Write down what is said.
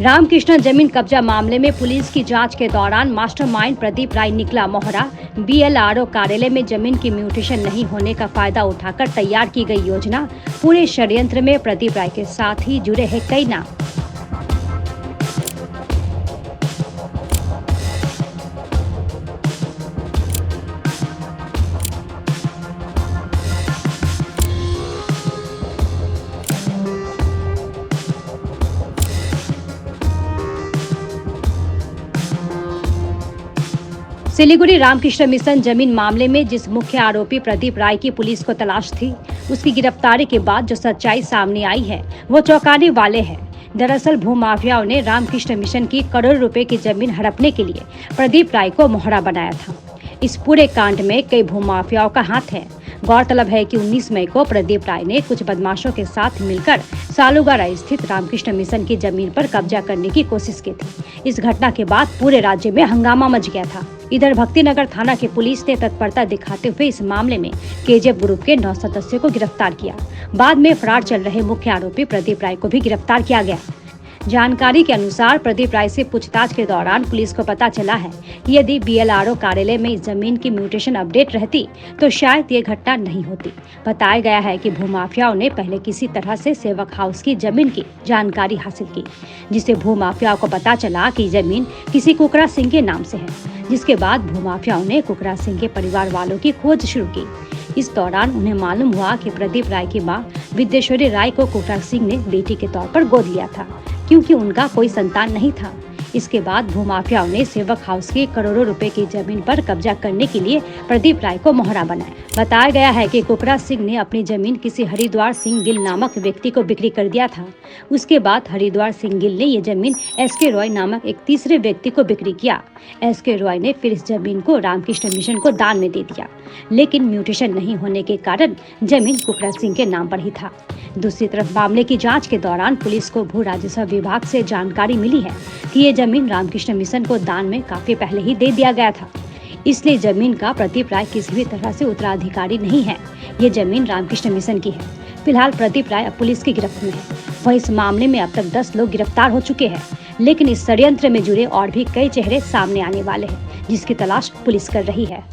रामकृष्ण जमीन कब्जा मामले में पुलिस की जांच के दौरान मास्टरमाइंड प्रदीप राय निकला मोहरा। बीएलआरओ कार्यालय में जमीन की म्यूटेशन नहीं होने का फायदा उठाकर तैयार की गई योजना। पूरे षड्यंत्र में प्रदीप राय के साथ ही जुड़े हैं कई नाम। सिलीगुड़ी रामकृष्ण मिशन जमीन मामले में जिस मुख्य आरोपी प्रदीप राय की पुलिस को तलाश थी, उसकी गिरफ्तारी के बाद जो सच्चाई सामने आई है वो चौंकाने वाले है। दरअसल भूमाफियाओं ने रामकृष्ण मिशन की करोड़ों रुपए की जमीन हड़पने के लिए प्रदीप राय को मोहरा बनाया था। इस पूरे कांड में कई भूमाफियाओं का हाथ है। गौरतलब है कि 19 मई को प्रदीप राय ने कुछ बदमाशों के साथ मिलकर सालुगारा स्थित रामकृष्ण मिशन की जमीन पर कब्जा करने की कोशिश की थी। इस घटना के बाद पूरे राज्य में हंगामा मच गया था। इधर भक्तिनगर थाना की पुलिस ने तत्परता दिखाते हुए इस मामले में केजेप ग्रुप के 9 सदस्यों को गिरफ्तार किया। बाद में फरार चल रहे मुख्य आरोपी प्रदीप राय को भी गिरफ्तार किया गया। जानकारी के अनुसार प्रदीप राय से पूछताछ के दौरान पुलिस को पता चला है कि यदि बीएलआरओ कार्यालय में इस जमीन की म्यूटेशन अपडेट रहती तो शायद ये घटना नहीं होती। बताया गया है कि भूमाफियाओं ने पहले किसी तरह से सेवक हाउस की जमीन की जानकारी हासिल की, जिससे भूमाफियाओं को पता चला कि जमीन किसी कुकरा सिंह के नाम से है। जिसके बाद भूमाफियाओं ने कुकरा सिंह के परिवार वालों की खोज शुरू की। इस दौरान उन्हें मालूम हुआ कि प्रदीप राय की मां विद्येश्वरी राय को कुकरा सिंह ने बेटी के तौर पर गोद लिया था, क्योंकि उनका कोई संतान नहीं था। इसके बाद भूमाफियाओं ने सेवक हाउस की करोड़ों रुपए की जमीन पर कब्जा करने के लिए प्रदीप राय को मोहरा बनाया। बताया गया है कि कुकरा सिंह ने अपनी जमीन किसी हरिद्वार सिंह गिल नामक व्यक्ति को बिक्री कर दिया था। उसके बाद हरिद्वार सिंह गिल ने ये जमीन एसके रॉय नामक एक तीसरे व्यक्ति को बिक्री किया। एसके रॉय ने फिर इस जमीन को रामकृष्ण मिशन को दान में दे दिया, लेकिन म्यूटेशन नहीं होने के कारण जमीन कुकरा सिंह के नाम पर ही था। दूसरी तरफ मामले की जांच के दौरान पुलिस को भू राजस्व विभाग से जानकारी मिली है कि ये जमीन रामकृष्ण मिशन को दान में काफी पहले ही दे दिया गया था। इसलिए जमीन का प्रदीप राय किसी भी तरह से उत्तराधिकारी नहीं है। ये जमीन रामकृष्ण मिशन की है। फिलहाल प्रदीप राय अब पुलिस की गिरफ्त में है। वहीं इस मामले में अब तक 10 लोग गिरफ्तार हो चुके हैं, लेकिन इस षड्यंत्र में जुड़े और भी कई चेहरे सामने आने वाले हैं, जिसकी तलाश पुलिस कर रही है।